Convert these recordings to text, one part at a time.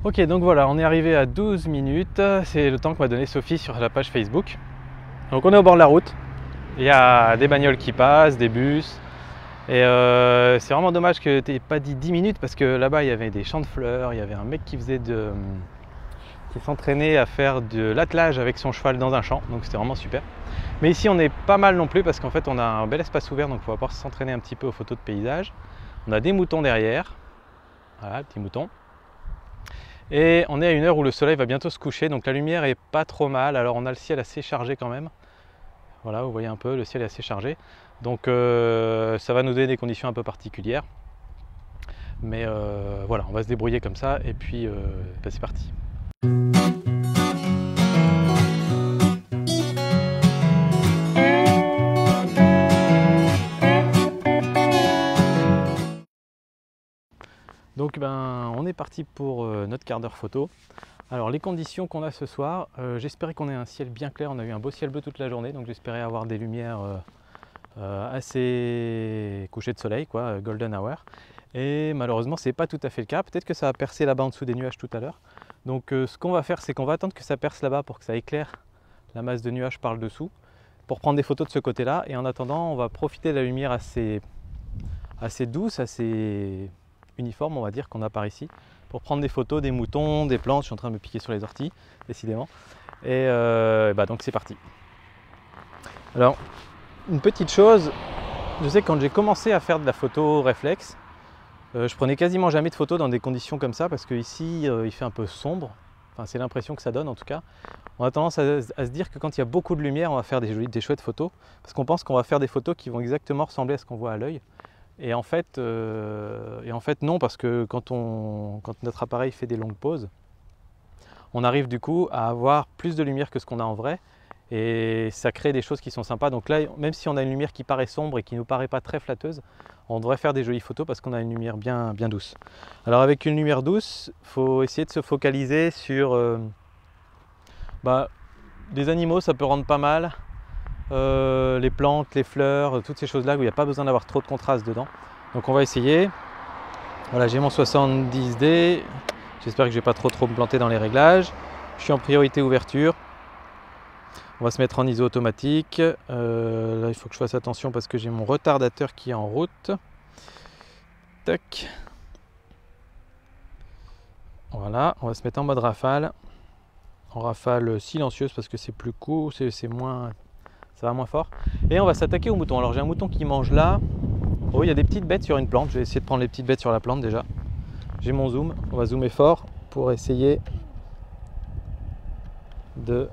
Ok, donc voilà, on est arrivé à 12 minutes, c'est le temps que m'a donné Sophie sur la page Facebook. Donc on est au bord de la route, il y a des bagnoles qui passent, des bus, et c'est vraiment dommage que tu n'aies pas dit 10 minutes parce que là-bas il y avait des champs de fleurs, il y avait un mec qui s'entraînait à faire de l'attelage avec son cheval dans un champ, donc c'était vraiment super. Mais ici on est pas mal non plus parce qu'en fait on a un bel espace ouvert, donc on va pouvoir s'entraîner un petit peu aux photos de paysage. On a des moutons derrière, voilà, petits moutons. Et on est à une heure où le soleil va bientôt se coucher, donc la lumière est pas trop mal. Alors on a le ciel assez chargé quand même. Voilà, vous voyez un peu, le ciel est assez chargé. Donc ça va nous donner des conditions un peu particulières. Mais voilà, on va se débrouiller comme ça et puis bah, c'est parti. Donc ben, on est parti pour notre quart d'heure photo. Alors les conditions qu'on a ce soir, j'espérais qu'on ait un ciel bien clair, on a eu un beau ciel bleu toute la journée, donc j'espérais avoir des lumières assez coucher de soleil, quoi, golden hour. Et malheureusement c'est pas tout à fait le cas, peut-être que ça va percer là-bas en dessous des nuages tout à l'heure. Donc ce qu'on va faire, c'est qu'on va attendre que ça perce là-bas pour que ça éclaire la masse de nuages par le dessous, pour prendre des photos de ce côté-là, et en attendant on va profiter de la lumière assez douce, assez uniforme on va dire qu'on a par ici, pour prendre des photos des moutons, des plantes. Je suis en train de me piquer sur les orties décidément, et bah donc c'est parti. Alors une petite chose, je sais que quand j'ai commencé à faire de la photo réflexe, je prenais quasiment jamais de photos dans des conditions comme ça parce qu'ici il fait un peu sombre, enfin c'est l'impression que ça donne en tout cas. On a tendance à se dire que quand il y a beaucoup de lumière on va faire des chouettes photos parce qu'on pense qu'on va faire des photos qui vont exactement ressembler à ce qu'on voit à l'œil. Et en fait non, parce que quand notre appareil fait des longues pauses, on arrive du coup à avoir plus de lumière que ce qu'on a en vrai et ça crée des choses qui sont sympas. Donc là, même si on a une lumière qui paraît sombre et qui ne nous paraît pas très flatteuse, on devrait faire des jolies photos parce qu'on a une lumière bien douce. Alors avec une lumière douce, il faut essayer de se focaliser sur des animaux, ça peut rendre pas mal. Les plantes, les fleurs, toutes ces choses-là où il n'y a pas besoin d'avoir trop de contraste dedans. Donc on va essayer. Voilà, j'ai mon 70D. J'espère que je ne vais pas trop me planter dans les réglages. Je suis en priorité ouverture. On va se mettre en ISO automatique. Là, il faut que je fasse attention parce que j'ai mon retardateur qui est en route. Tac. Voilà, on va se mettre en mode rafale. En rafale silencieuse parce que c'est plus court, c'est moins... ça va moins fort. Et on va s'attaquer aux moutons. Alors j'ai un mouton qui mange là. Oh, il y a des petites bêtes sur une plante. Je vais essayer de prendre les petites bêtes sur la plante déjà. J'ai mon zoom. On va zoomer fort pour essayer de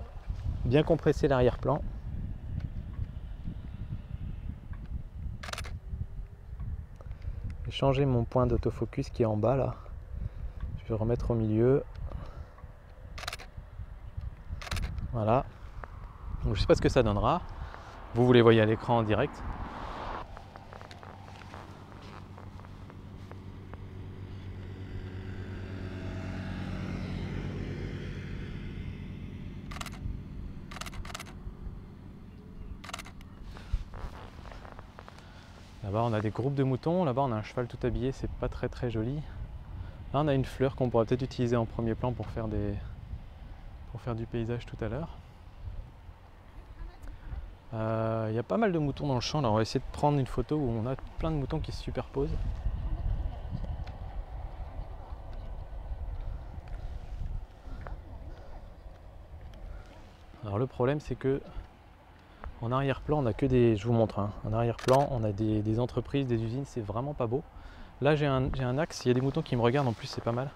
bien compresser l'arrière-plan. Je vais changer mon point d'autofocus qui est en bas là. Je vais le remettre au milieu. Voilà. Donc, je ne sais pas ce que ça donnera. Vous les voyez à l'écran en direct. Là-bas on a des groupes de moutons, là-bas on a un cheval tout habillé, c'est pas très joli. Là on a une fleur qu'on pourra peut-être utiliser en premier plan pour faire du paysage tout à l'heure. Il y a pas mal de moutons dans le champ, là on va essayer de prendre une photo où on a plein de moutons qui se superposent. Alors le problème c'est que en arrière-plan on a que des... je vous montre, hein. En arrière-plan on a des entreprises, des usines, c'est vraiment pas beau. Là j'ai un axe, il y a des moutons qui me regardent en plus, c'est pas mal.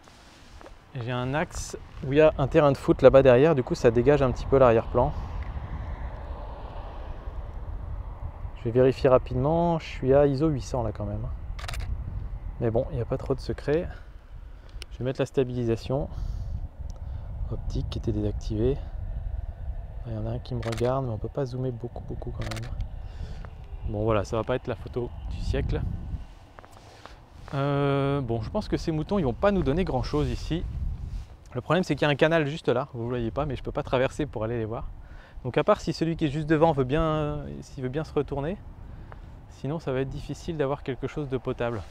J'ai un axe où il y a un terrain de foot là-bas derrière, du coup ça dégage un petit peu l'arrière-plan. Je vais vérifier rapidement, je suis à ISO 800 là quand même. Mais bon, il n'y a pas trop de secret. Je vais mettre la stabilisation optique qui était désactivée. Il y en a un qui me regarde, mais on ne peut pas zoomer beaucoup quand même. Bon voilà, ça va pas être la photo du siècle. Bon, je pense que ces moutons ils vont pas nous donner grand chose ici. Le problème c'est qu'il y a un canal juste là, vous ne le voyez pas, mais je peux pas traverser pour aller les voir. Donc à part si celui qui est juste devant veut bien se retourner, sinon ça va être difficile d'avoir quelque chose de potable.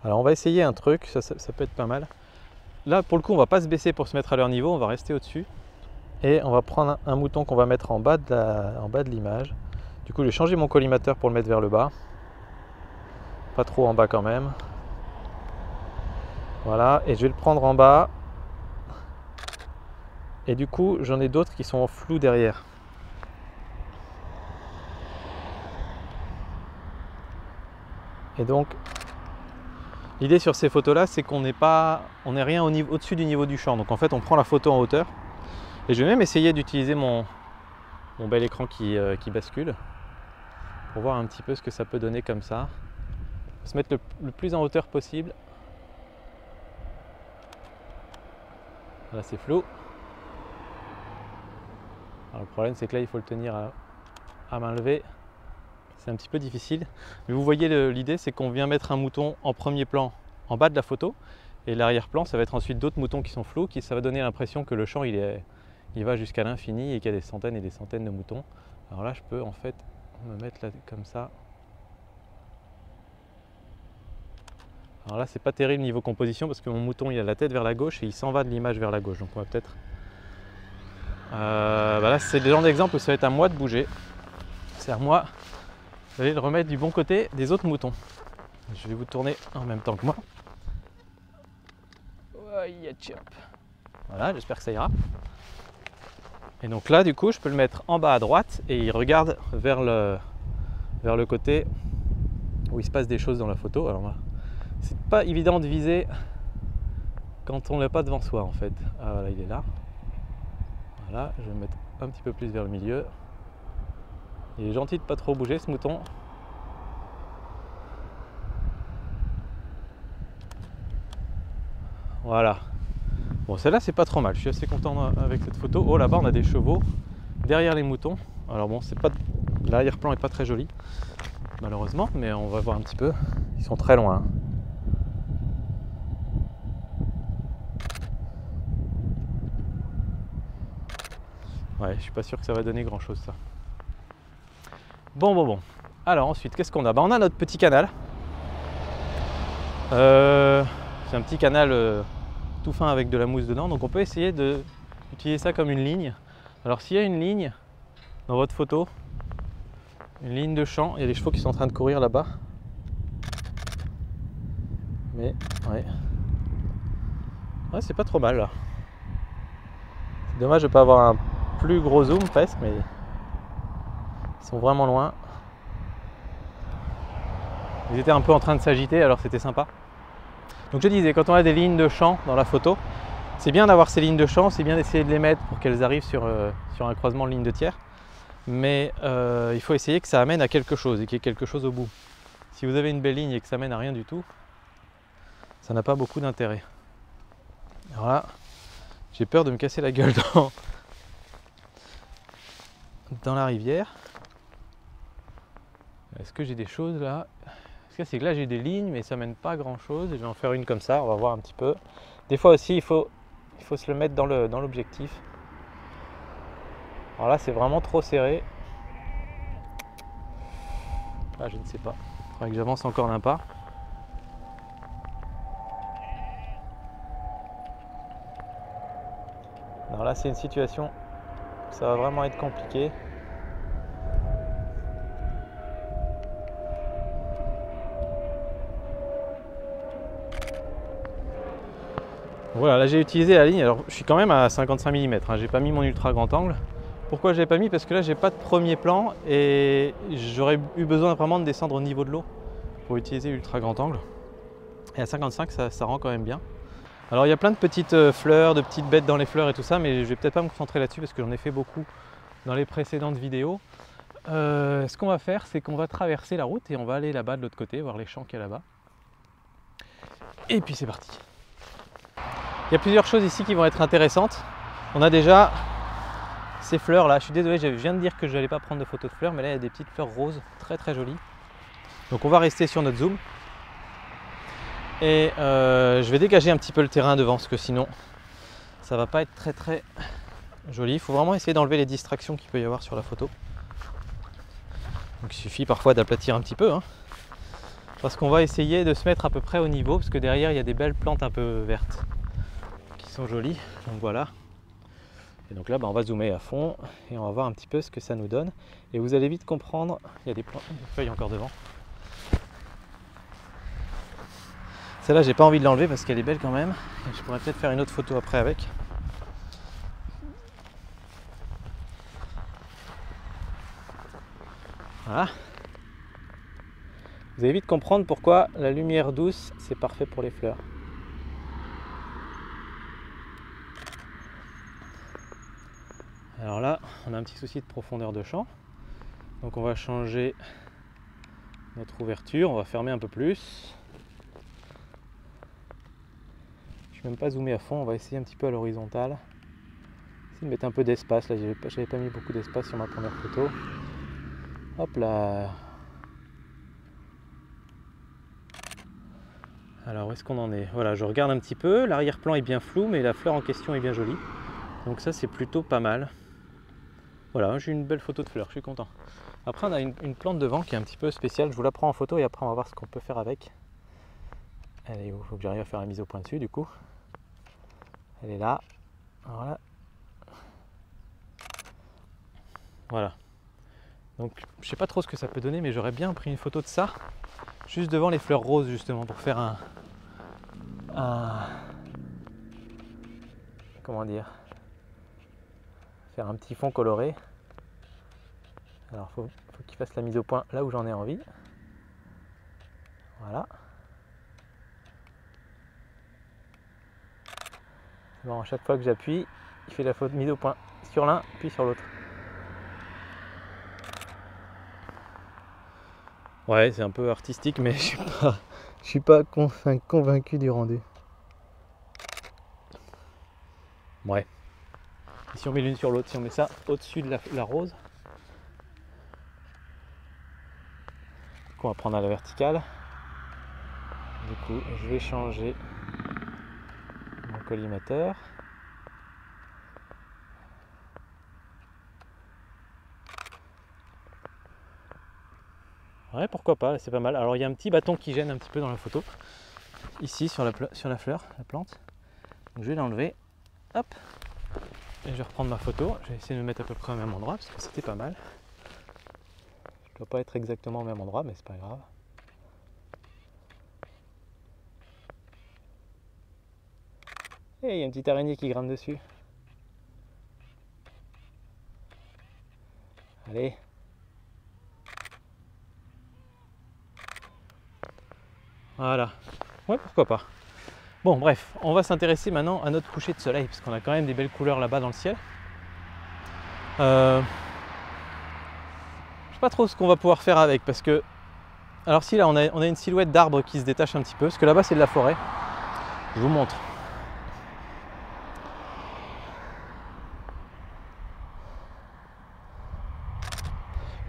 Alors on va essayer un truc, ça peut être pas mal. Là pour le coup on va pas se baisser pour se mettre à leur niveau, on va rester au-dessus. Et on va prendre un mouton qu'on va mettre en bas de l'image. Du coup, j'ai changé mon collimateur pour le mettre vers le bas. Pas trop en bas quand même. Voilà, et je vais le prendre en bas. Et du coup, j'en ai d'autres qui sont en flou derrière. Et donc, l'idée sur ces photos-là, c'est qu'on n'est rien au-dessus du niveau du champ. Donc en fait, on prend la photo en hauteur. Et je vais même essayer d'utiliser mon bel écran qui bascule pour voir un petit peu ce que ça peut donner comme ça. Faut se mettre le plus en hauteur possible. Là c'est flou. Alors, le problème c'est que là il faut le tenir à main levée. C'est un petit peu difficile. Mais vous voyez l'idée, c'est qu'on vient mettre un mouton en premier plan en bas de la photo. Et l'arrière-plan, ça va être ensuite d'autres moutons qui sont flous, ça va donner l'impression que le champ il va jusqu'à l'infini et qu'il y a des centaines et des centaines de moutons. Alors là, je peux en fait me mettre là comme ça. Alors là, c'est pas terrible niveau composition parce que mon mouton il a la tête vers la gauche et il s'en va de l'image vers la gauche. Donc on va peut-être. Là, c'est le genre d'exemple où ça va être à moi de bouger. C'est à moi d'aller le remettre du bon côté des autres moutons. Je vais vous tourner en même temps que moi. Voilà, j'espère que ça ira. Et donc là, du coup, je peux le mettre en bas à droite et il regarde vers le côté où il se passe des choses dans la photo. Alors, c'est pas évident de viser quand on n'est pas devant soi en fait. Ah voilà, il est là. Voilà, je vais me mettre un petit peu plus vers le milieu. Il est gentil de pas trop bouger ce mouton. Voilà. Bon, celle-là, c'est pas trop mal. Je suis assez content avec cette photo. Oh, là-bas, on a des chevaux derrière les moutons. Alors bon, l'arrière-plan est pas très joli, malheureusement, mais on va voir un petit peu. Ils sont très loin. Ouais, je suis pas sûr que ça va donner grand-chose, ça. Bon. Alors ensuite, qu'est-ce qu'on a? On a notre petit canal. C'est un petit canal tout fin avec de la mousse dedans. Donc on peut essayer d'utiliser ça comme une ligne. Alors s'il y a une ligne dans votre photo, une ligne de champ, il y a des chevaux qui sont en train de courir là-bas. Mais ouais, c'est pas trop mal là. C'est dommage de ne pas avoir un plus gros zoom presque, mais ils sont vraiment loin. Ils étaient un peu en train de s'agiter, alors c'était sympa. Donc je disais, quand on a des lignes de champ dans la photo, c'est bien d'avoir ces lignes de champ, c'est bien d'essayer de les mettre pour qu'elles arrivent sur un croisement de lignes de tiers. Mais il faut essayer que ça amène à quelque chose et qu'il y ait quelque chose au bout. Si vous avez une belle ligne et que ça mène à rien du tout, ça n'a pas beaucoup d'intérêt. Alors là, j'ai peur de me casser la gueule dans la rivière. Est-ce que j'ai des choses là? Ce qu'il y a, c'est que là j'ai des lignes mais ça mène pas à grand chose. Je vais en faire une comme ça, on va voir un petit peu. Des fois aussi il faut se le mettre dans l'objectif. Alors là c'est vraiment trop serré. Ah, je ne sais pas. Il faudrait que j'avance encore d'un pas. Alors là c'est une situation où ça va vraiment être compliqué. Voilà, là j'ai utilisé la ligne, alors je suis quand même à 55 mm, hein, j'ai pas mis mon ultra grand angle. Pourquoi je l'ai pas mis? Parce que là j'ai pas de premier plan et j'aurais eu besoin vraiment de descendre au niveau de l'eau pour utiliser l'ultra grand angle. Et à 55 ça rend quand même bien. Alors il y a plein de petites fleurs, de petites bêtes dans les fleurs et tout ça, mais je vais peut-être pas me concentrer là-dessus parce que j'en ai fait beaucoup dans les précédentes vidéos. Ce qu'on va faire, c'est qu'on va traverser la route et on va aller là-bas de l'autre côté, voir les champs qu'il y a là-bas. Et puis c'est parti. Il y a plusieurs choses ici qui vont être intéressantes. On a déjà ces fleurs là. Je suis désolé, je viens de dire que je n'allais pas prendre de photos de fleurs, mais là il y a des petites fleurs roses très très jolies. Donc on va rester sur notre zoom. Et je vais dégager un petit peu le terrain devant, parce que sinon ça va pas être très très joli. Il faut vraiment essayer d'enlever les distractions qu'il peut y avoir sur la photo. Donc il suffit parfois d'aplatir un petit peu, hein. parce qu'on va essayer de se mettre à peu près au niveau, parce que derrière il y a des belles plantes un peu vertes qui sont jolies. Donc voilà. Et donc là on va zoomer à fond et on va voir un petit peu ce que ça nous donne. Et vous allez vite comprendre, il y a des feuilles encore devant. Celle-là j'ai pas envie de l'enlever parce qu'elle est belle quand même. Et je pourrais peut-être faire une autre photo après avec. Voilà. Vous allez vite comprendre pourquoi la lumière douce c'est parfait pour les fleurs. Alors là, on a un petit souci de profondeur de champ. Donc on va changer notre ouverture, on va fermer un peu plus. Je ne vais même pas zoomer à fond, on va essayer un petit peu à l'horizontale. Essayer de mettre un peu d'espace, là j'avais pas mis beaucoup d'espace sur ma première photo. Hop là. Alors où est-ce qu'on en est? Voilà, je regarde un petit peu, l'arrière-plan est bien flou, mais la fleur en question est bien jolie. Donc ça c'est plutôt pas mal. Voilà, j'ai une belle photo de fleur, je suis content. Après on a une plante devant qui est un petit peu spéciale, je vous la prends en photo et après on va voir ce qu'on peut faire avec. Elle est où? Il faut que j'arrive à faire la mise au point dessus du coup. Elle est là. Voilà. Voilà. Donc je sais pas trop ce que ça peut donner, mais j'aurais bien pris une photo de ça, juste devant les fleurs roses justement, pour faire un comment dire, faire un petit fond coloré. Alors faut qu'il fasse la mise au point là où j'en ai envie. Voilà. Bon, à chaque fois que j'appuie, il fait la mise au point sur l'un puis sur l'autre. Ouais, c'est un peu artistique, mais je suis pas convaincu du rendu. Ouais. Et si on met l'une sur l'autre, si on met ça au-dessus de la rose, du coup on va prendre à la verticale. Du coup, je vais changer mon collimateur. Ouais, pourquoi pas, c'est pas mal. Alors il y a un petit bâton qui gêne un petit peu dans la photo, ici sur la fleur, la plante. Donc je vais l'enlever, hop, et je vais reprendre ma photo. Je vais essayer de me mettre à peu près au même endroit parce que c'était pas mal. Je ne dois pas être exactement au même endroit, mais c'est pas grave. Et il y a une petite araignée qui grimpe dessus. Allez. Voilà. Ouais, pourquoi pas. Bon, bref, on va s'intéresser maintenant à notre coucher de soleil, parce qu'on a quand même des belles couleurs là-bas dans le ciel. Je sais pas trop ce qu'on va pouvoir faire avec, parce que... Alors si, là, on a une silhouette d'arbre qui se détache un petit peu, parce que là-bas, c'est de la forêt. Je vous montre.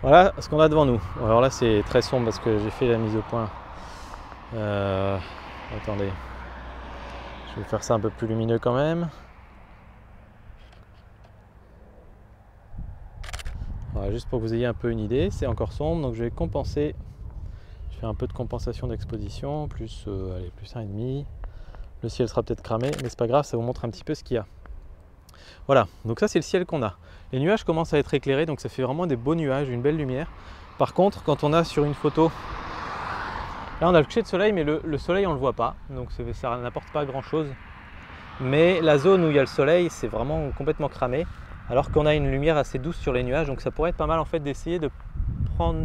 Voilà ce qu'on a devant nous. Alors là, c'est très sombre, parce que j'ai fait la mise au point. Attendez. Je vais faire ça un peu plus lumineux quand même. Voilà, juste pour que vous ayez un peu une idée, c'est encore sombre, donc je vais compenser. Je fais un peu de compensation d'exposition, plus 1,5. Le ciel sera peut-être cramé, mais c'est pas grave, ça vous montre un petit peu ce qu'il y a. Voilà, donc ça c'est le ciel qu'on a. Les nuages commencent à être éclairés, donc ça fait vraiment des beaux nuages, une belle lumière. Par contre, quand on a sur une photo, là on a le coucher de soleil, mais le soleil on le voit pas, donc ça n'apporte pas grand chose. Mais la zone où il y a le soleil, c'est vraiment complètement cramé, alors qu'on a une lumière assez douce sur les nuages, donc ça pourrait être pas mal en fait d'essayer de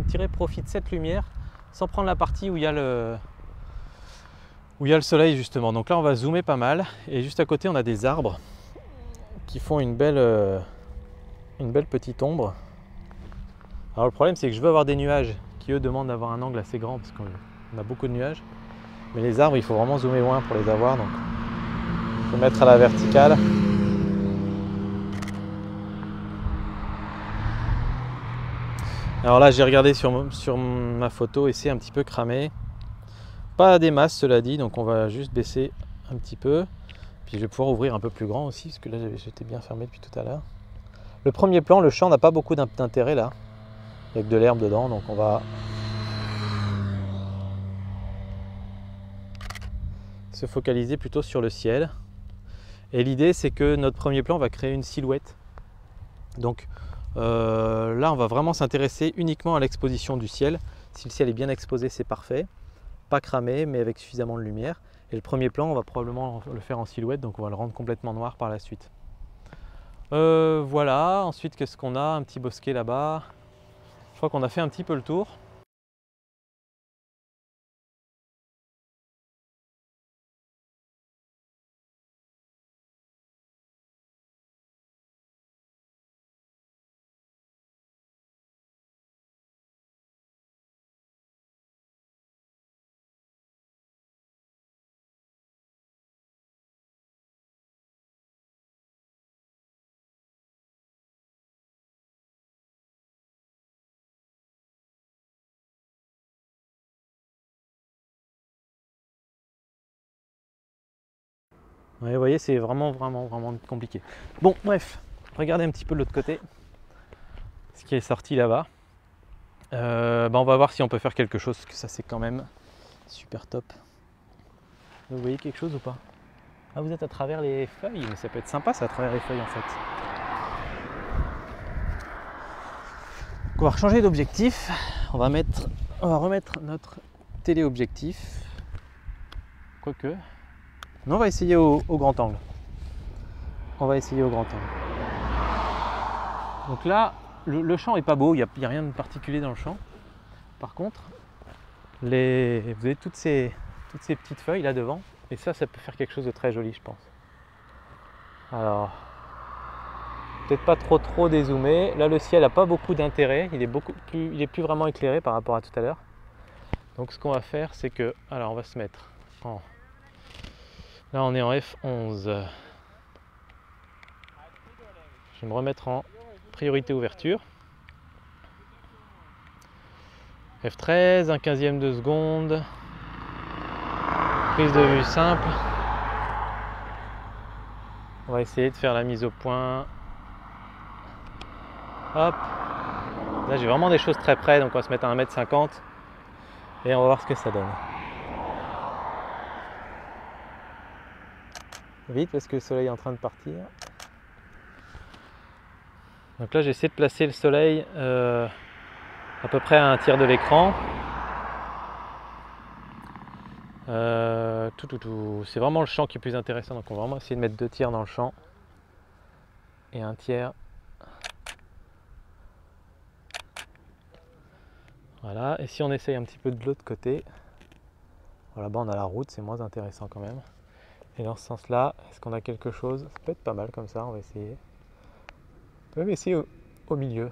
tirer profit de cette lumière sans prendre la partie où il y a le soleil justement. Donc là on va zoomer pas mal, et juste à côté on a des arbres qui font une belle petite ombre. Alors le problème c'est que je veux avoir des nuages qui eux demandent d'avoir un angle assez grand parce qu'on a beaucoup de nuages, mais les arbres il faut vraiment zoomer loin pour les avoir, donc il faut mettre à la verticale. Alors là j'ai regardé sur ma photo et c'est un petit peu cramé, pas des masses cela dit, donc on va juste baisser un petit peu, puis je vais pouvoir ouvrir un peu plus grand aussi parce que là j'étais bien fermé depuis tout à l'heure. Le premier plan, le champ n'a pas beaucoup d'intérêt là, il n'y a que de l'herbe dedans, donc on va se focaliser plutôt sur le ciel. Et l'idée, c'est que notre premier plan va créer une silhouette. Donc là, on va vraiment s'intéresser uniquement à l'exposition du ciel. Si le ciel est bien exposé, c'est parfait. Pas cramé, mais avec suffisamment de lumière. Et le premier plan, on va probablement le faire en silhouette, donc on va le rendre complètement noir par la suite. Voilà, ensuite qu'est-ce qu'on a? Un petit bosquet là-bas. Je crois qu'on a fait un petit peu le tour. Ouais, vous voyez, c'est vraiment compliqué. Bon, bref, regardez un petit peu de l'autre côté, ce qui est sorti là-bas. On va voir si on peut faire quelque chose, parce que ça c'est quand même super top. Vous voyez quelque chose ou pas? Ah, vous êtes à travers les feuilles, mais ça peut être sympa ça, à travers les feuilles en fait. On va changer d'objectif. On va remettre notre téléobjectif. Quoique. Non, on va essayer au grand angle. On va essayer au grand angle. Donc là, le champ est pas beau, il n'y a rien de particulier dans le champ. Par contre, vous avez toutes ces petites feuilles là devant, et ça peut faire quelque chose de très joli, je pense. Alors, peut-être pas trop dézoomé. Là, le ciel n'a pas beaucoup d'intérêt, il est plus vraiment éclairé par rapport à tout à l'heure. Donc, ce qu'on va faire, c'est que, alors, on va se mettre en. Là, on est en F11. Je vais me remettre en priorité ouverture. F13, 1/15e de seconde. Prise de vue simple. On va essayer de faire la mise au point. Hop. Là, j'ai vraiment des choses très près, donc on va se mettre à 1,50 m et on va voir ce que ça donne. Vite, parce que le soleil est en train de partir. Donc là, j'essaie de placer le soleil à peu près à 1/3 de l'écran. C'est vraiment le champ qui est plus intéressant, donc on va vraiment essayer de mettre 2/3 dans le champ et 1/3. Voilà, et si on essaye un petit peu de l'autre côté, voilà, là-bas on a la route, c'est moins intéressant quand même. Et dans ce sens-là, est-ce qu'on a quelque chose? Ça peut être pas mal comme ça, on va essayer. On peut même essayer au milieu.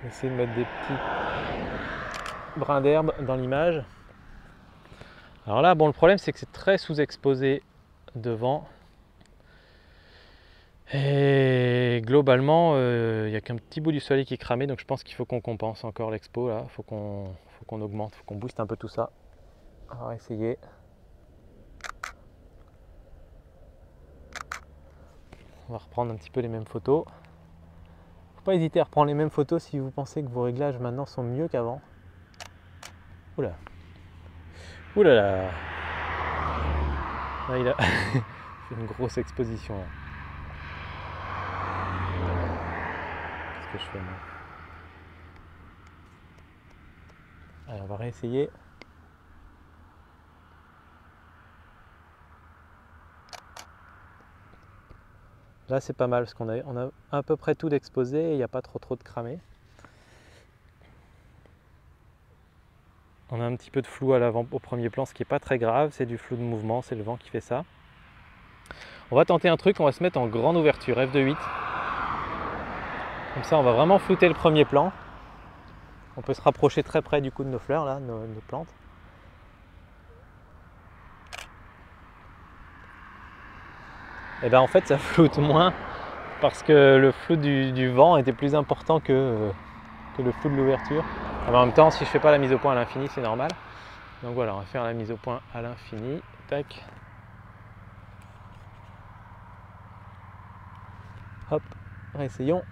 Essayer de mettre des petits brins d'herbe dans l'image. Alors là, bon, le problème c'est que c'est très sous-exposé devant. Et globalement, il n'y a qu'un petit bout du soleil qui est cramé, donc je pense qu'il faut qu'on compense encore l'expo là. Faut qu'on augmente, faut qu'on booste un peu tout ça. On va essayer. On va reprendre un petit peu les mêmes photos. Faut pas hésiter à reprendre les mêmes photos si vous pensez que vos réglages maintenant sont mieux qu'avant. Oula. Oula là. Là, il a fait une grosse exposition là. Qu'est-ce que je fais moi? Allez, on va réessayer. Là c'est pas mal parce qu'on a à peu près tout d'exposé et il n'y a pas trop de cramé. On a un petit peu de flou à l'avant au premier plan, ce qui n'est pas très grave, c'est du flou de mouvement, c'est le vent qui fait ça. On va tenter un truc, on va se mettre en grande ouverture, f de 8. Comme ça on va vraiment flouter le premier plan. On peut se rapprocher très près du coup de nos fleurs là, nos plantes. Et bien en fait ça floute moins parce que le flou du vent était plus important que le flou de l'ouverture. En même temps, si je fais pas la mise au point à l'infini, c'est normal. Donc voilà, on va faire la mise au point à l'infini. Tac. Hop, réessayons.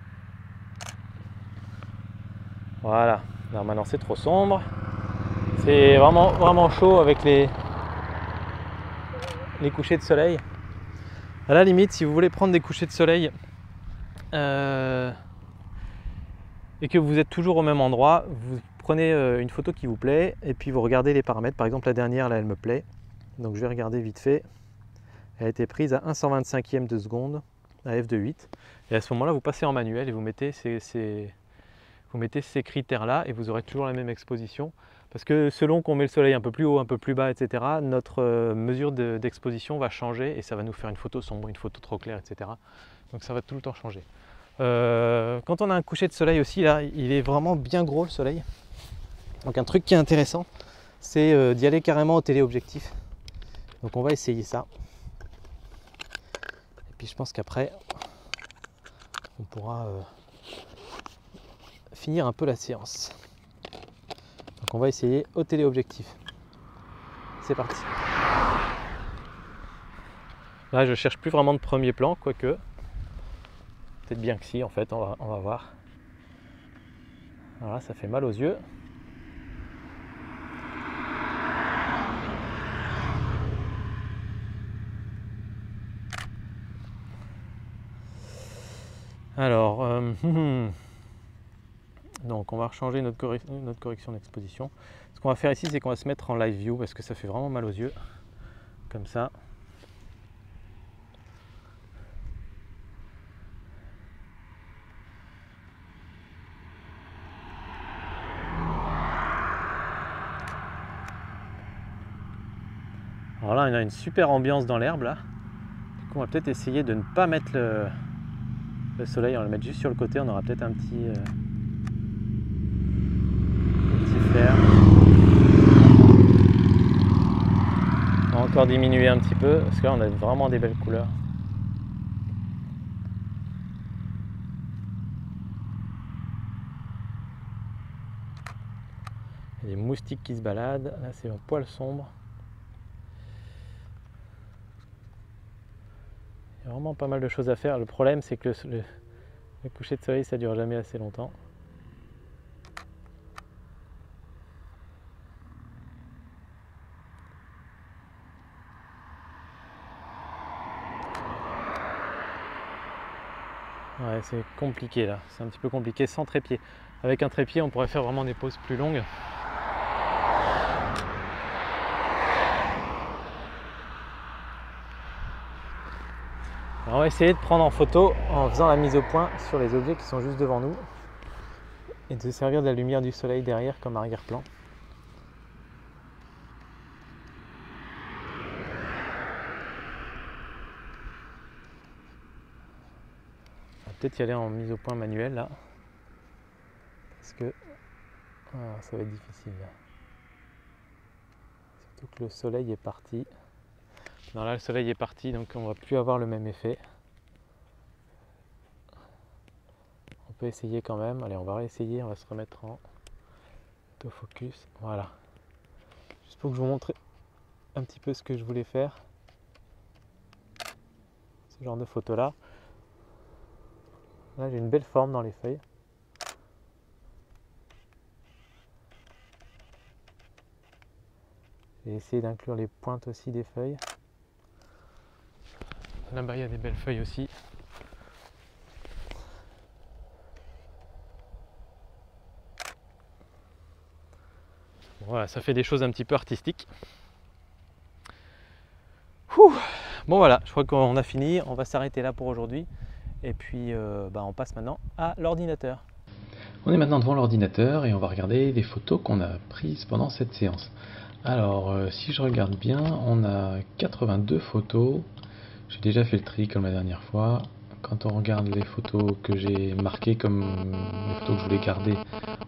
Voilà. Alors maintenant c'est trop sombre. C'est vraiment chaud avec les les couchers de soleil. À la limite, si vous voulez prendre des couchers de soleil et que vous êtes toujours au même endroit, vous prenez une photo qui vous plaît et puis vous regardez les paramètres. Par exemple, la dernière, là, elle me plaît. Donc je vais regarder vite fait. Elle a été prise à 1/125e de seconde à f2.8. Et à ce moment-là, vous passez en manuel et vous mettez ces critères-là et vous aurez toujours la même exposition. Parce que selon qu'on met le soleil un peu plus haut, un peu plus bas, etc., notre mesure d'exposition va changer et ça va nous faire une photo sombre, une photo trop claire, etc. Donc ça va tout le temps changer. Quand on a un coucher de soleil aussi, là, il est vraiment bien gros le soleil. Donc un truc qui est intéressant, c'est d'y aller carrément au téléobjectif. Donc on va essayer ça. Et puis je pense qu'après, on pourra finir un peu la séance. Donc on va essayer au téléobjectif. C'est parti. Là je cherche plus vraiment de premier plan, quoique. Peut-être bien que si en fait, on va voir. Voilà, ça fait mal aux yeux. Alors, donc on va changer notre correction d'exposition. Ce qu'on va faire ici, c'est qu'on va se mettre en live view parce que ça fait vraiment mal aux yeux. Comme ça. Alors là, on a une super ambiance dans l'herbe là. Du coup, on va peut-être essayer de ne pas mettre le soleil, on va le mettre juste sur le côté. On aura peut-être un petit flair. On va encore diminuer un petit peu parce que là, on a vraiment des belles couleurs. Il y a des moustiques qui se baladent. Là, c'est un poil sombre. Il y a vraiment pas mal de choses à faire. Le problème, c'est que le coucher de soleil, ça dure jamais assez longtemps. Ouais, c'est compliqué là. C'est un petit peu compliqué sans trépied. Avec un trépied, on pourrait faire vraiment des pauses plus longues. Alors on va essayer de prendre en photo en faisant la mise au point sur les objets qui sont juste devant nous et de se servir de la lumière du soleil derrière comme arrière-plan. On va peut-être y aller en mise au point manuelle là parce que ça va être difficile là. Surtout que le soleil est parti. Non, là le soleil est parti donc on va plus avoir le même effet. On peut essayer quand même. Allez, on va réessayer, on va se remettre en autofocus. Voilà. Juste pour que je vous montre un petit peu ce que je voulais faire. Ce genre de photo là. Là j'ai une belle forme dans les feuilles. J'ai essayé d'inclure les pointes aussi des feuilles. Là-bas, il y a des belles feuilles aussi. Voilà, ça fait des choses un petit peu artistiques. Ouh. Bon voilà, je crois qu'on a fini. On va s'arrêter là pour aujourd'hui. Et puis, on passe maintenant à l'ordinateur. On est maintenant devant l'ordinateur et on va regarder les photos qu'on a prises pendant cette séance. Alors, si je regarde bien, on a 82 photos. J'ai déjà fait le tri comme la dernière fois. Quand on regarde les photos que j'ai marquées comme les photos que je voulais garder,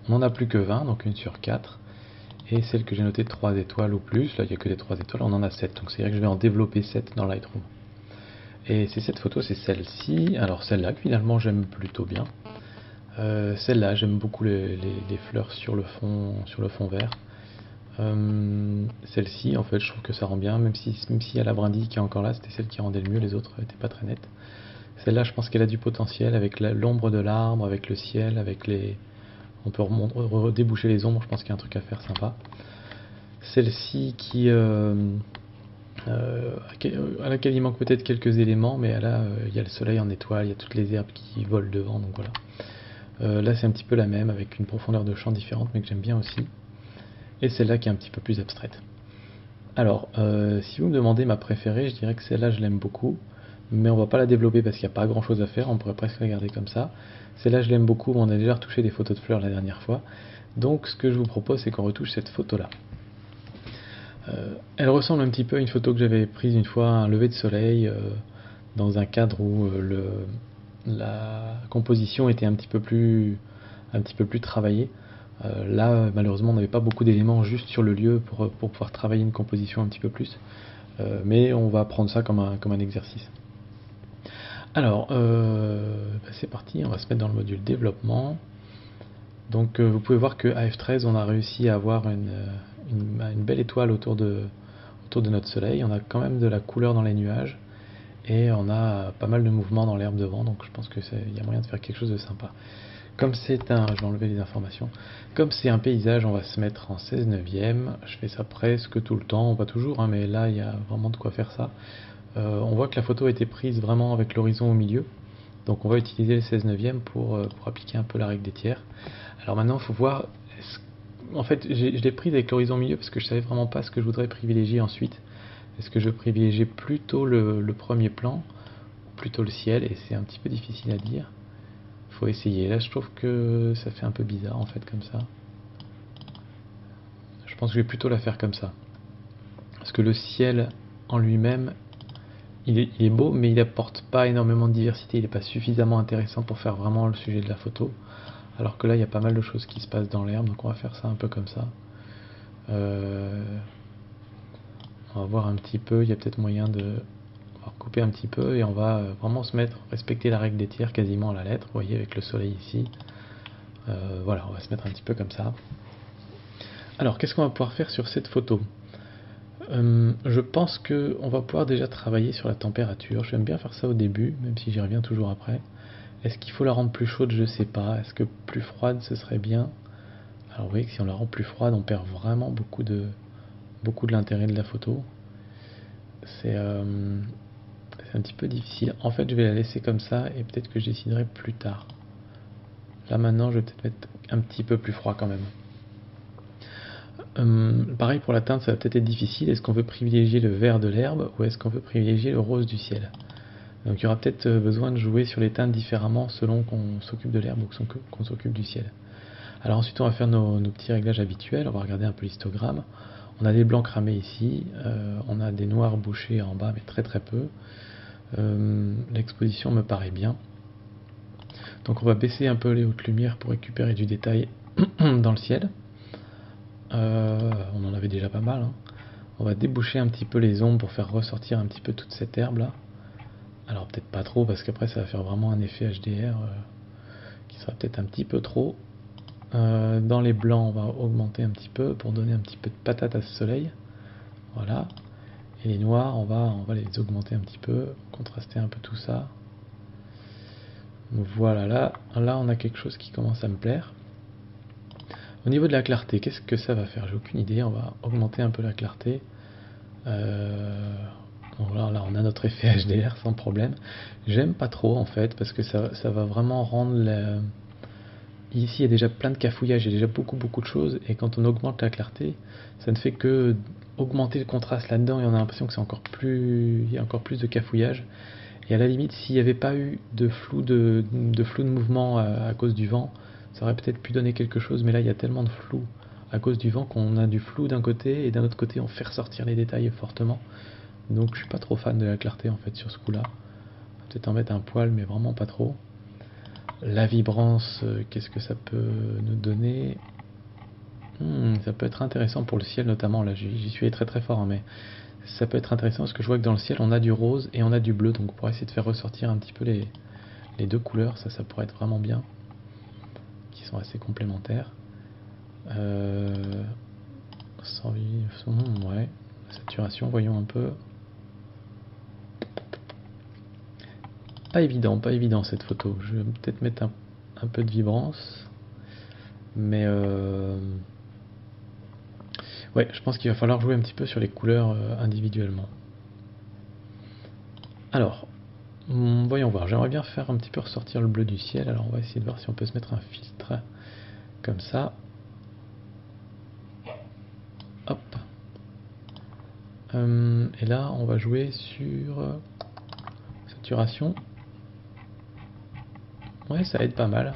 on n'en a plus que 20, donc une sur 4. Et celles que j'ai notées 3 étoiles ou plus, là il n'y a que des 3 étoiles, on en a 7. Donc c'est-à-dire que je vais en développer 7 dans Lightroom. Et cette photo, c'est celle-ci. Alors celle-là, que finalement j'aime plutôt bien. Celle-là, j'aime beaucoup les fleurs sur le fond vert. Celle-ci, en fait, je trouve que ça rend bien, même s'il y a la brindille qui est encore là, c'était celle qui rendait le mieux, les autres n'étaient pas très nettes. Celle-là, je pense qu'elle a du potentiel avec l'ombre de l'arbre, avec le ciel, avec les... On peut redéboucher les ombres, je pense qu'il y a un truc à faire sympa. Celle-ci qui à laquelle il manque peut-être quelques éléments, mais là il y a le soleil en étoile, il y a toutes les herbes qui volent devant, donc voilà. Là c'est un petit peu la même, avec une profondeur de champ différente, mais que j'aime bien aussi. Et celle-là qui est un petit peu plus abstraite. Alors, si vous me demandez ma préférée, je dirais que celle-là je l'aime beaucoup, mais on va pas la développer parce qu'il n'y a pas grand chose à faire, on pourrait presque la garder comme ça. Celle-là je l'aime beaucoup, mais on a déjà retouché des photos de fleurs la dernière fois. Donc ce que je vous propose, c'est qu'on retouche cette photo-là. Elle ressemble un petit peu à une photo que j'avais prise une fois, un lever de soleil, dans un cadre où la composition était un petit peu plus travaillée. Là, malheureusement, on n'avait pas beaucoup d'éléments juste sur le lieu pour pouvoir travailler une composition un petit peu plus. Mais on va prendre ça comme un exercice. Alors, c'est parti, on va se mettre dans le module développement. Donc vous pouvez voir que à F13 on a réussi à avoir une belle étoile autour de notre soleil. On a quand même de la couleur dans les nuages et on a pas mal de mouvements dans l'herbe devant, donc je pense qu'il y a moyen de faire quelque chose de sympa. Comme c'est un, je vais enlever les informations, comme c'est un paysage, on va se mettre en 16 neuvième. Je fais ça presque tout le temps, pas toujours, hein, mais là il y a vraiment de quoi faire ça. On voit que la photo a été prise vraiment avec l'horizon au milieu, donc on va utiliser les 16 neuvième pour appliquer un peu la règle des tiers. Alors maintenant, il faut voir. En fait, je l'ai prise avec l'horizon au milieu parce que je savais vraiment pas ce que je voudrais privilégier ensuite. Est-ce que je privilégiais plutôt le premier plan ou plutôt le ciel? Et c'est un petit peu difficile à dire. Faut essayer. Là, je trouve que ça fait un peu bizarre en fait comme ça. Je pense que je vais plutôt la faire comme ça. Parce que le ciel en lui-même, il est beau, mais il apporte pas énormément de diversité. Il n'est pas suffisamment intéressant pour faire vraiment le sujet de la photo. Alors que là, il y a pas mal de choses qui se passent dans l'herbe, donc on va faire ça un peu comme ça. On va voir un petit peu, il y a peut-être moyen de couper un petit peu et on va vraiment se mettre, respecter la règle des tiers quasiment à la lettre, vous voyez avec le soleil ici. Voilà, on va se mettre un petit peu comme ça. Alors, qu'est-ce qu'on va pouvoir faire sur cette photo? Je pense qu'on va pouvoir déjà travailler sur la température. J'aime bien faire ça au début, même si j'y reviens toujours après. Est-ce qu'il faut la rendre plus chaude? Je sais pas. Est-ce que plus froide ce serait bien? Alors vous voyez que si on la rend plus froide, on perd vraiment beaucoup de l'intérêt de la photo. C'est un petit peu difficile. En fait, je vais la laisser comme ça et peut-être que je déciderai plus tard. Là maintenant, je vais peut-être mettre un petit peu plus froid quand même. Pareil pour la teinte, ça va peut-être être difficile. Est-ce qu'on veut privilégier le vert de l'herbe ou est-ce qu'on veut privilégier le rose du ciel? Donc il y aura peut-être besoin de jouer sur les teintes différemment selon qu'on s'occupe de l'herbe ou qu'on s'occupe du ciel. Alors ensuite on va faire nos petits réglages habituels, on va regarder un peu l'histogramme. On a des blancs cramés ici, on a des noirs bouchés en bas mais très très peu. L'exposition me paraît bien. Donc on va baisser un peu les hautes lumières pour récupérer du détail dans le ciel. On en avait déjà pas mal, hein. On va déboucher un petit peu les ombres pour faire ressortir un petit peu toute cette herbe là. Alors peut-être pas trop parce qu'après ça va faire vraiment un effet HDR qui sera peut-être un petit peu trop. Dans les blancs, on va augmenter un petit peu pour donner un petit peu de patate à ce soleil. Voilà. Et les noirs, on va les augmenter un petit peu, contraster un peu tout ça. Voilà, là on a quelque chose qui commence à me plaire. Au niveau de la clarté, qu'est-ce que ça va faire? J'ai aucune idée. On va augmenter un peu la clarté. Voilà, là on a notre effet HDR sans problème. J'aime pas trop en fait parce que ça va vraiment rendre Ici il y a déjà plein de cafouillages, il y a déjà beaucoup de choses et quand on augmente la clarté, ça ne fait que augmenter le contraste là-dedans et on a l'impression que il y a encore plus de cafouillage. Et à la limite, s'il n'y avait pas eu de flou de mouvement à cause du vent, ça aurait peut-être pu donner quelque chose, mais là il y a tellement de flou à cause du vent qu'on a du flou d'un côté et d'un autre côté on fait ressortir les détails fortement. Donc je suis pas trop fan de la clarté en fait sur ce coup-là. Peut-être en mettre un poil, mais vraiment pas trop. La vibrance, qu'est-ce que ça peut nous donner? Ça peut être intéressant pour le ciel notamment. Là, j'y suis allé très très fort, hein, mais ça peut être intéressant parce que je vois que dans le ciel, on a du rose et on a du bleu. Donc on pourrait essayer de faire ressortir un petit peu les deux couleurs. Ça pourrait être vraiment bien. Qui sont assez complémentaires. Ouais. Saturation, voyons un peu. Pas évident cette photo. Je vais peut-être mettre un peu de vibrance. Mais ouais, je pense qu'il va falloir jouer un petit peu sur les couleurs individuellement. Alors, voyons voir, j'aimerais bien faire un petit peu ressortir le bleu du ciel, alors on va essayer de voir si on peut se mettre un filtre comme ça. Hop. Et là, on va jouer sur saturation. Ouais, ça aide pas mal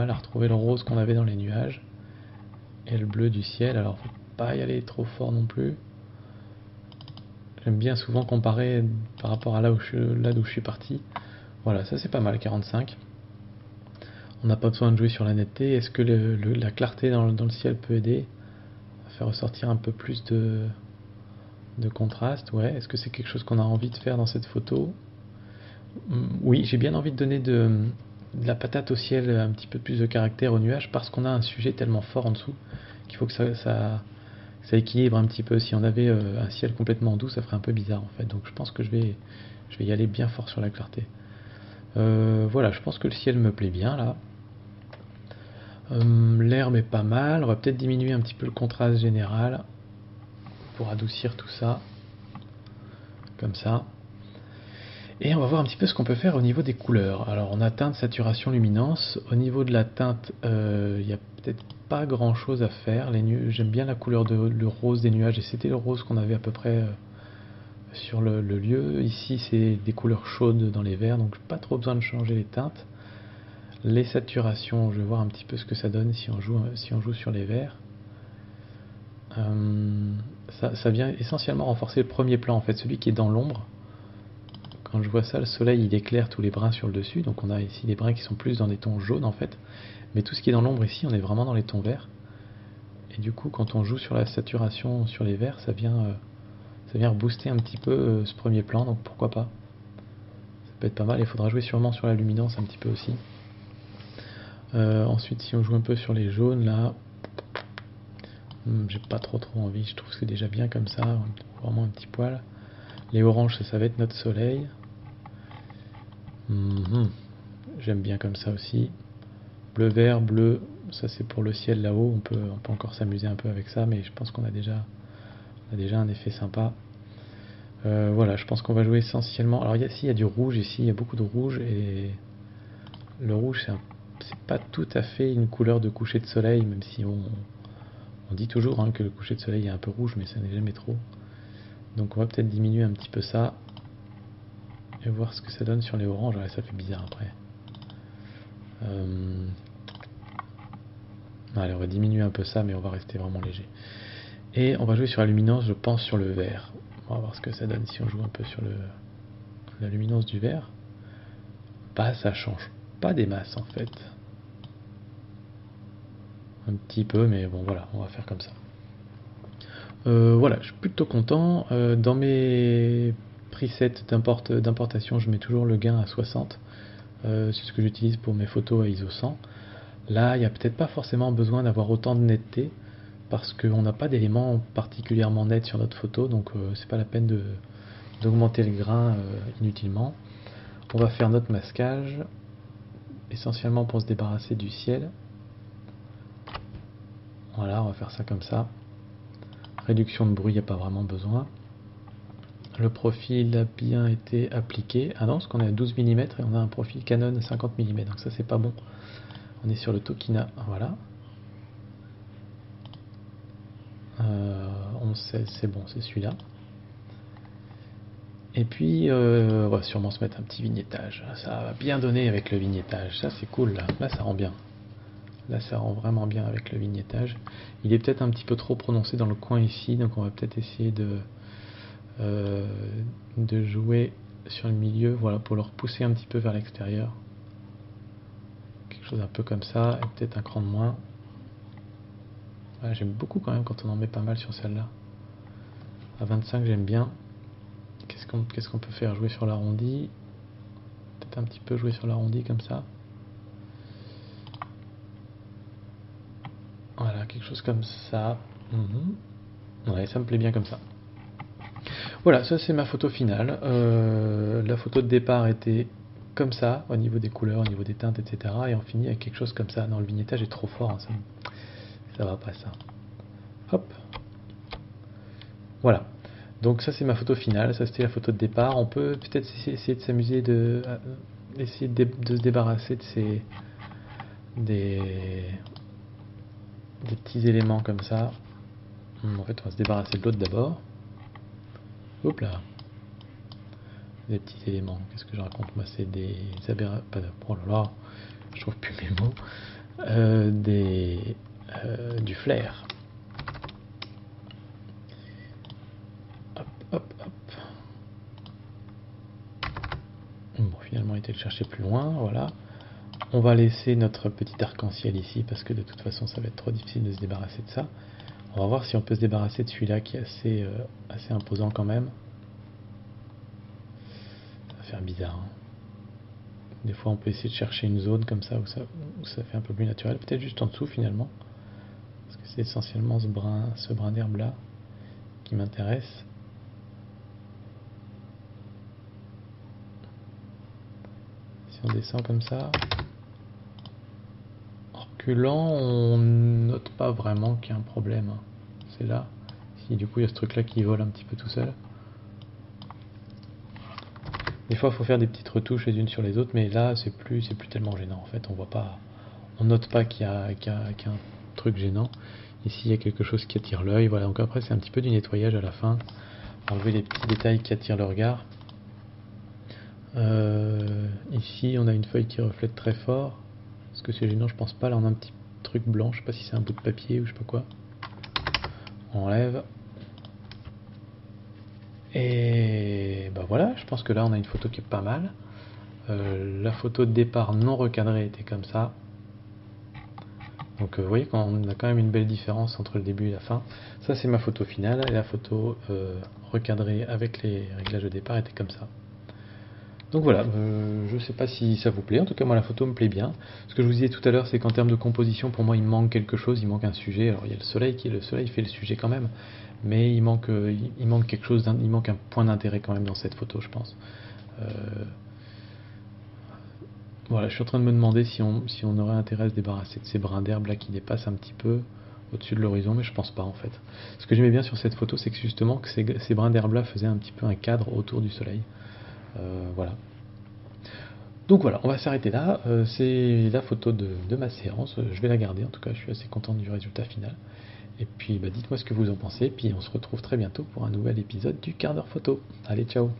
à retrouver le rose qu'on avait dans les nuages. Et le bleu du ciel, alors faut pas y aller trop fort non plus. J'aime bien souvent comparer par rapport à là d'où je suis parti. Voilà, ça c'est pas mal, 45. On n'a pas besoin de jouer sur la netteté. Est-ce que la clarté dans le ciel peut aider à faire ressortir un peu plus de contraste? Ouais, est-ce que c'est quelque chose qu'on a envie de faire dans cette photo? Oui, j'ai bien envie de donner de la patate au ciel, un petit peu plus de caractère au nuage, parce qu'on a un sujet tellement fort en dessous qu'il faut que ça équilibre un petit peu. Si on avait un ciel complètement doux, ça ferait un peu bizarre en fait. Donc je pense que je vais y aller bien fort sur la clarté. Voilà, je pense que le ciel me plaît bien là. L'herbe est pas mal. On va peut-être diminuer un petit peu le contraste général pour adoucir tout ça. Comme ça. Et on va voir un petit peu ce qu'on peut faire au niveau des couleurs. Alors on a teinte, saturation, luminance. Au niveau de la teinte, il n'y a peut-être pas grand chose à faire. J'aime bien la couleur le rose des nuages, et c'était le rose qu'on avait à peu près sur le lieu. Ici c'est des couleurs chaudes dans les verts, donc pas trop besoin de changer les teintes. Les saturations, je vais voir un petit peu ce que ça donne si on joue sur les verts. Ça vient essentiellement renforcer le premier plan, en fait, celui qui est dans l'ombre. Quand je vois ça, le soleil il éclaire tous les brins sur le dessus, donc on a ici des brins qui sont plus dans des tons jaunes en fait, mais tout ce qui est dans l'ombre ici, on est vraiment dans les tons verts. Et du coup, quand on joue sur la saturation sur les verts, ça vient rebooster un petit peu ce premier plan, donc pourquoi pas. Ça peut être pas mal, il faudra jouer sûrement sur la luminance un petit peu aussi. Ensuite, si on joue un peu sur les jaunes, là, j'ai pas trop envie, je trouve que c'est déjà bien comme ça, vraiment un petit poil. Les oranges, ça va être notre soleil. J'aime bien comme ça aussi. Bleu, vert, bleu, ça c'est pour le ciel là-haut, on peut encore s'amuser un peu avec ça, mais je pense qu'on a déjà un effet sympa. Voilà, je pense qu'on va jouer essentiellement. Alors il y a du rouge ici, il y a beaucoup de rouge, et le rouge c'est pas tout à fait une couleur de coucher de soleil, même si on dit toujours que le coucher de soleil est un peu rouge, mais ça n'est jamais trop. Donc on va peut-être diminuer un petit peu ça et voir ce que ça donne sur les oranges. Ouais, ça fait bizarre après. Allez, on va diminuer un peu ça, mais on va rester vraiment léger. Et on va jouer sur la luminance, je pense, sur le vert. On va voir ce que ça donne si on joue un peu sur la luminance du vert. Bah, ça change pas des masses en fait. Un petit peu, mais bon, voilà, on va faire comme ça. Voilà, je suis plutôt content. Dans mes presets d'importation, je mets toujours le gain à 60. C'est ce que j'utilise pour mes photos à ISO 100. Là, il n'y a peut-être pas forcément besoin d'avoir autant de netteté, parce qu'on n'a pas d'éléments particulièrement nets sur notre photo, donc c'est pas la peine d'augmenter le grain inutilement. On va faire notre masquage, essentiellement pour se débarrasser du ciel. Voilà, on va faire ça comme ça. Réduction de bruit, il n'y a pas vraiment besoin. Le profil a bien été appliqué. Ah non, parce qu'on est à 12 mm et on a un profil Canon 50 mm, donc ça c'est pas bon. On est sur le Tokina, voilà. 11-16, c'est bon, c'est celui-là. Et puis, on va sûrement se mettre un petit vignettage. Ça va bien donner avec le vignettage. Ça, c'est cool, là. Là, ça rend bien. Là, ça rend vraiment bien avec le vignettage. Il est peut-être un petit peu trop prononcé dans le coin ici, donc on va peut-être essayer de jouer sur le milieu, voilà, pour le repousser un petit peu vers l'extérieur. Quelque chose un peu comme ça, et peut-être un cran de moins. Voilà, j'aime beaucoup quand même quand on en met pas mal sur celle-là. À 25, j'aime bien. Qu'est-ce qu'on peut faire? Jouer sur l'arrondi. Peut-être un petit peu jouer sur l'arrondi comme ça. Voilà, quelque chose comme ça. Ouais, ça me plaît bien comme ça. Voilà, ça c'est ma photo finale. La photo de départ était comme ça, au niveau des couleurs, au niveau des teintes, etc. Et on finit avec quelque chose comme ça. Non, le vignettage est trop fort, hein, ça va pas ça. Hop. Voilà. Donc ça c'est ma photo finale, ça c'était la photo de départ. On peut peut-être essayer de s'amuser essayer de se débarrasser de ces des petits éléments comme ça. En fait on va se débarrasser de l'autre d'abord. Hop là. Des petits éléments, qu'est-ce que je raconte moi, c'est des aberrations, oh là là, je trouve plus mes mots, du flair. Hop, hop, hop. Bon, finalement, on était le chercher plus loin, voilà. On va laisser notre petit arc-en-ciel ici, parce que de toute façon, ça va être trop difficile de se débarrasser de ça. On va voir si on peut se débarrasser de celui-là, qui est assez imposant quand même. Ça va faire bizarre, hein. Des fois, on peut essayer de chercher une zone comme ça, où ça fait un peu plus naturel. Peut-être juste en dessous, finalement. Parce que c'est essentiellement ce brin d'herbe-là qui m'intéresse. Si on descend comme ça, en reculant, on note pas vraiment qu'il y a un problème. C'est là. Si du coup il y a ce truc-là qui vole un petit peu tout seul. Des fois, il faut faire des petites retouches les unes sur les autres, mais là, c'est plus tellement gênant. En fait, on voit pas, on note pas qu'il y a un truc gênant. Ici, il y a quelque chose qui attire l'œil. Voilà. Donc après, c'est un petit peu du nettoyage à la fin. Enlever les petits détails qui attirent le regard. Ici, on a une feuille qui reflète très fort. Est-ce que c'est gênant? Je pense pas. Là, on a un petit truc blanc. Je sais pas si c'est un bout de papier ou je sais pas quoi. On enlève. Et bah voilà, je pense que là on a une photo qui est pas mal. La photo de départ non recadrée était comme ça. Donc vous voyez qu'on a quand même une belle différence entre le début et la fin. Ça c'est ma photo finale et la photo recadrée avec les réglages de départ était comme ça. Donc voilà, je sais pas si ça vous plaît, en tout cas moi la photo me plaît bien. Ce que je vous disais tout à l'heure c'est qu'en termes de composition pour moi il manque quelque chose, il manque un sujet. Alors il y a le soleil fait le sujet quand même, mais il manque quelque chose, il manque un point d'intérêt quand même dans cette photo je pense. Voilà, je suis en train de me demander si on aurait intérêt à se débarrasser de ces brins d'herbe là qui dépassent un petit peu au-dessus de l'horizon, mais je pense pas en fait. Ce que j'aimais bien sur cette photo c'est que justement que ces brins d'herbe là faisaient un petit peu un cadre autour du soleil. Voilà. Donc voilà, on va s'arrêter là. C'est la photo de ma séance. Je vais la garder, en tout cas, je suis assez content du résultat final. Et puis, bah, dites-moi ce que vous en pensez. Puis on se retrouve très bientôt pour un nouvel épisode du quart d'heure photo. Allez, ciao!